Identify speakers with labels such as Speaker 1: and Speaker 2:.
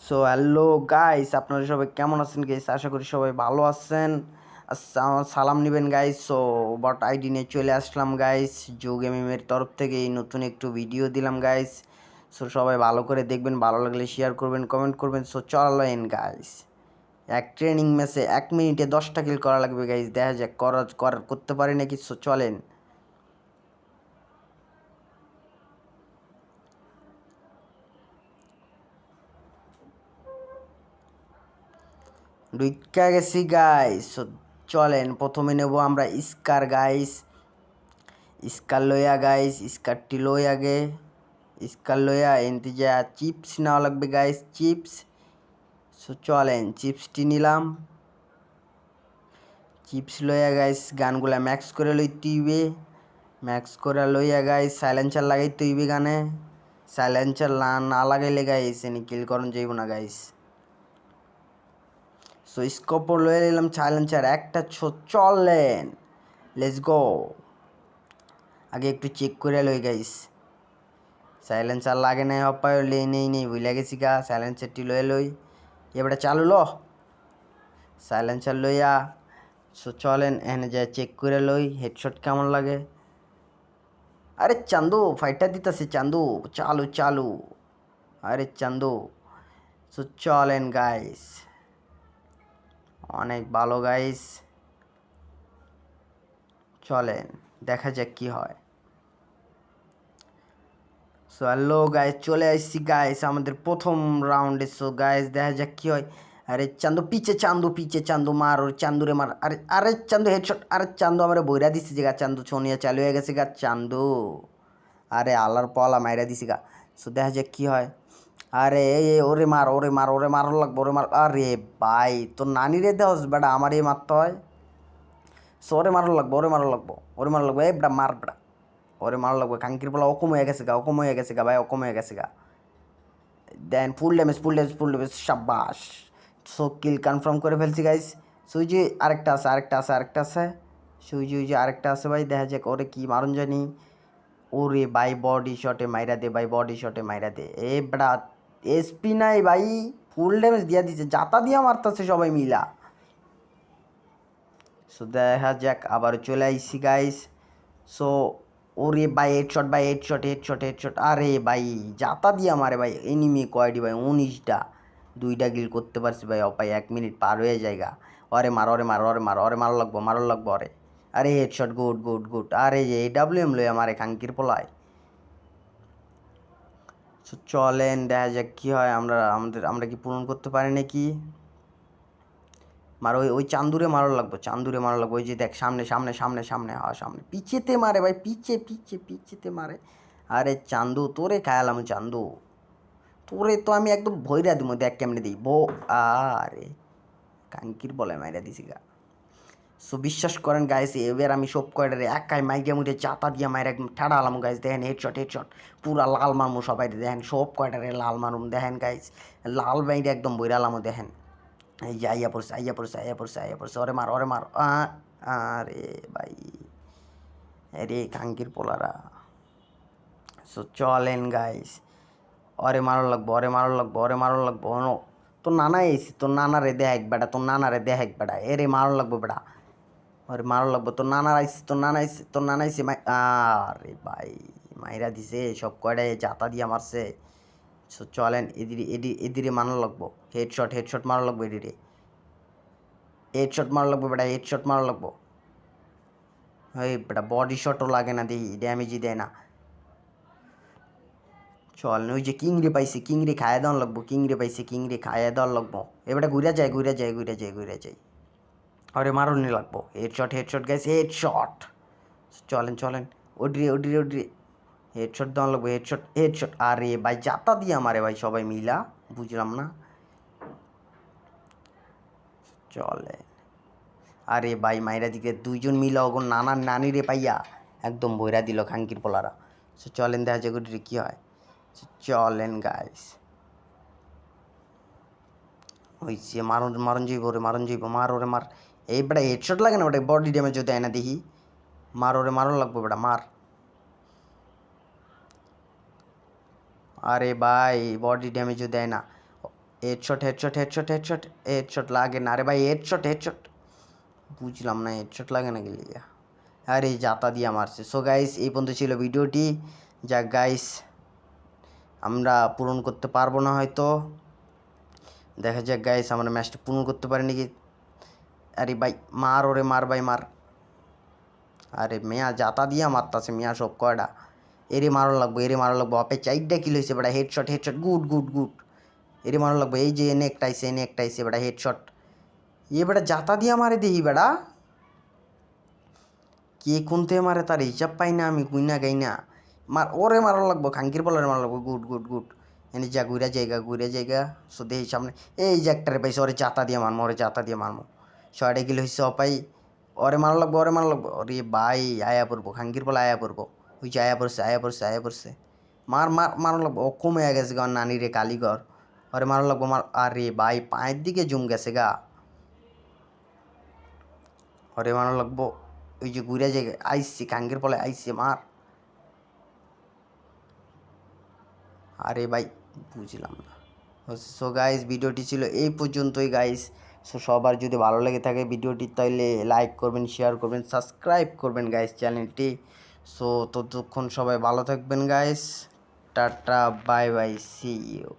Speaker 1: So hello guys, আপনারা সবাই কেমন আছেন গাইস? আশা করি সবাই ভালো আছেন। আমার সালাম নেবেন গাইস। সো বট আইডি নিয়ে চলে আসলাম গাইস, জো গেমিংয়ের তরফ থেকে এই নতুন একটু ভিডিও দিলাম গাইস। সো সবাই ভালো করে দেখবেন, ভালো লাগলে শেয়ার করবেন, কমেন্ট করবেন। সো চলেন গাইস, এক ট্রেনিং ম্যাচে 1 মিনিটে 10টা কিল করা লাগবে গাইস। দেখা যাক করতে পারি নাকি। সো চলেন। ঢুইক্কা গেছি গাইস। সো চলেন, প্রথমে নেব আমরা স্কার গাইস। স্কার লইয়া গাইস, স্কারটি লই আগে। স্কার লইয়া এনতে যা চিপস নেওয়া লাগবে গাইস, চিপস। সো চলেন, চিপসটি নিলাম। চিপস লইয়া গাইস গানগুলা ম্যাক্স করে লইতে হইবে। ম্যাক্স করে লইয়া গাইস সাইলেন্সার লাগাইতে হইবে গানে। সাইলেন্সার না লাগাইলে গাইস এনে কিল করন যাইব না গাইস। সো স্কোপও লইয়া নিলাম, সাইলেন্সার একটা। চলেন, লেটস গো। আগে একটু চেক করে লই গাইস, সাইলেন্সার লাগে নাই অপায় নেই ভুলে গেছি গা। সাইলেন্সারটি লয়ে লই, এবারে চালু ল। সাইলেন্সার লইয়া সো চলেন এখানে যা চেক করে লই হেডশট কেমন লাগে। আরে চান্দু ফাইটটা দিতেছে, চান্দু চালু চালু। আরে চান্দু। সো চলেন গাইস, অনেক ভালো গাইস। চলেন দেখা যাক কি হয়। সো হ্যালো গাইস, চলে আসছি গাইস আমাদের প্রথম রাউন্ডে। সো গাইস দেখা যাক কি হয়। আরে চান্দু পিছে, চান্দু পিছে, চান্দু মার ওর, চান্দুরে মার। আরে আরে চান্দু হেডশট। আরে চান্দু আমার বইরা দিছে যে গা। চান্দু ছোনিয়া চালু হয়ে গেছে গা চান্দু। আরে আল্লাহর পলা মাইরা দিছি গা। সো দেখা যাক কি হয়। আরে এই ওরে মার, ওরে মার, ওরে মারো লাগবো, ওরে মার। আরে ভাই তোর নানি রে দেওস বেটা, আমারই মারতে হয়। সো ওরে মারো লাগবো, ওরে মারো লাগবো, ওরে মারো লাগবো। এই বেটা মার বেটা, ওরে মারো লাগবে। কাঙ্কির বলা অকম হয়ে গেছে গা, অকম হয়ে গেছে গা ভাই, অকম হয়ে গেছে গা। Then full damage, full damage, full damage, সাব্বাস। সো কিল কনফার্ম করে ফেলছি গাইস। সুইজি আরেকটা আছে, আরেকটা আছে, আরেকটা আছে। সুইজি উইজি আরেকটা আছে ভাই, দেখা যাক ওরে কি মারুন জানি। ওরে ভাই বডি শটে মাইরা দে ভাই, বডি শটে মাইরা দে। এ বেড়া এসপি নাই ভাই, ফুল ড্যামেজ দিয়া দিছে, জাতা দিয়া মারতেছে সবাই মিলা। সো দেখা যাক, আবার চলে আইসি গাইস। সো ওরে ভাই হেডশট, ভাই হেডশট, হেডশট, হেডশট। আরে ভাই জাতা দিয়া মারে ভাই। এনিমি কয়টি ভাই? 19টা। 2টা কিল করতে পারছি ভাই অপায়, 1 মিনিট পার হয়ে যায়গা। ওরে মার, ওরে মার, ওরে মার, ওরে মারো লাগবো, মারো লাগবো ওরে। আরে হেডশট, গুড গুড গুড। আরে যে AWM লই আমারে খাঙ্কির পোলায়। সো চলেন দেখা যাক কি হয়। আমরা কি পূরণ করতে পারি নাকি। মার ওই ওই চান্দুরে মারো লাগবো, চান্দুরে মারো লাগবো। ওই যে দেখ সামনে সামনে সামনে সামনে, হওয়া সামনে। পিছেতে মারে ভাই, পিছে পিছে পিছেতে মারে। আরে চান্দু তোরে খায়ালাম, চান্দু তোরে তো আমি একদম ভৈরা দিব। দেখ কেমনে দিই বো। আরে কাঙ্কির বলে মাইরা দিছি গা। সো বিশ্বাস করেন গাইস, এবার আমি সব কয়টারে একাই মাইগা মুড়ে চাতা দিয়া মাইরা একদম ঠাড়া আলাম গাইস। দেখেন হেডশট, হেডশট পুরা লাল মারমু সবাই। দেখেন সব কয়টারে লাল মারুম। দেখেন গাইস লাল মাইরা একদম বইরা আলামো। দেখেন এই যে আইয়া পড়ছে, আইয়া পড়ছে, আইয়া পড়ছে, আইয়া পড়ছে। ওরে মার, ওরে মার। আরে ভাই, আরে কাঙ্কির পোলারা। সো চলেন গাইস, ওরে মারো লাগবো, ওরে মারো লাগবো, ওরে মারো লাগবো। তোর নানা এসি, তোর নানারে দেখ বেটা, তোর নানারে দেখ বেটা। এরে মারো লাগবো বেটা, ওরে মারো লাগবো। তোর নানার আইসি, তোর নানা আইসি, তোর নানা আইসি। আরে ভাই মাইরা দিছে সব কয়টায়, জাতা দিয়া মারছে। সো চলেন এদিরে মারো লাগবো। হেডশট, হেডশট মারো লাগবো এদিরে। হেডশট মারো লাগবো বেটা, হেডশট মারো লাগবো। এই বেটা বডি শটও লাগে না, দেখি ড্যামেজই দেয় না। চল ওই যে কিংড়ে পাইছে, কিংড়ে খাইয়া দেওয়ার লাগবো। কিংড়ে পাইছে, কিংড়ে খাইয়া দেওয়ার লাগবো। এবারে ঘুরে যায়, ঘুরে যায়, ঘুরে যায়, ঘুরে যায়। আরে মারুনি লাগবো। হেডশট, হেডশট গাইছে, হেডশট। চলেন চলেন, ওড্রি ওড্রি ওড্রি। হেডশট দেওয়ার লাগবো, হেডশট, হেডশট। আরে ভাই জাতা দিয়ে আমারে ভাই সবাই মিলা, বুঝলাম না। চলে, আরে ভাই মাইরা দিকে দুইজন মিলা ওগো নানার নানিরে পাইয়া একদম বইরা দিল খাঙ্কির পোলারা। সে চলেন দেখা যাক ওড্রি কী হয়। চলেন গাইস, হইছে মারণ মারণ যাইব, ওরে মারণ যাইব। মার ওরে মার। এই বেটা হেডশট লাগে না বেটা, বডি ড্যামেজও দেয় না দেখি। মার ওরে মারণ লাগবো বেটা, মার। আরে ভাই বডি ড্যামেজও দেয় না। Headshot headshot headshot headshot headshot লাগে না রে ভাই, হেডশট হেডশট বুঝলাম না, হেডশট লাগে না গেলে আরে জাতা দিয়ে মারছে। সো গাইস এই পর্যন্ত ছিল ভিডিওটি। যাক গাইস আমরা পূরণ করতে পারবো না হয়তো, দেখা যাক গাইস আমরা ম্যাচটা পূরণ করতে পারি নাকি। আরে ভাই মার, ওরে মার ভাই মার। আরে মেয়া জাতা দিয়া মারতাছে মিয়া সব কয়টা। এরে মারো লাগবো, এরে মারো লাগবো। আপে 4টা কিল হয়েছে বেটা, headshot headshot good good good. এরে মারো লাগবো, এই যে এনে একটা আইসে, এনে একটা আইসে বেটা, হেডশট। বেটা জাতা দিয়া মারে দেখি বেটা, কে কোন থেকে মারে তার হিসাব পাই না আমি, গুইনা গাই না। মার, ওরে মারো লাগবো, খাঙ্কির বলারে মারো লাগবো, গুড গুড গুড। এনে যা ঘুরা জায়গা সো দেখি সামনে এই যে একটারে পাইছে, ওরে জাতা দিয়ে মারমো, ওরে জাতা দিয়ে মারমো। 6টা কিল হয়েছে অপাই, ওরে মারো লাগবো, ওরে মারো লাগবো। ওরে ভাই আয়া পড়বো, খাঙ্কির বলা আয়া পড়বো। ওই যে আয়া পড়ছে আয়া পড়ছে আয়া পড়ছে। মার মার মারো লাগবো, ও কমে গেছে গা নানি রে কালীঘর। ওরে মারো লাগবো মার। আরে ভাই পায়ের দিকে জুম গেছে গা, ওরে মারো লাগবো। ওই যে ঘুরে জায়গায় আইসছে, খাঙ্কির বলে আইসছে, মার। আরে ভাই বুঝলাম না। সো গাইস ভিডিওটি ছিল এই পর্যন্তই গাইস। সো সবার যদি ভালো লেগে থাকে ভিডিওটি তাহলে লাইক করবেন, শেয়ার করবেন, সাবস্ক্রাইব করবেন গাইস চ্যানেলটি। সো ততক্ষণ সবাই ভালো থাকবেন guys, tata bye bye, see you.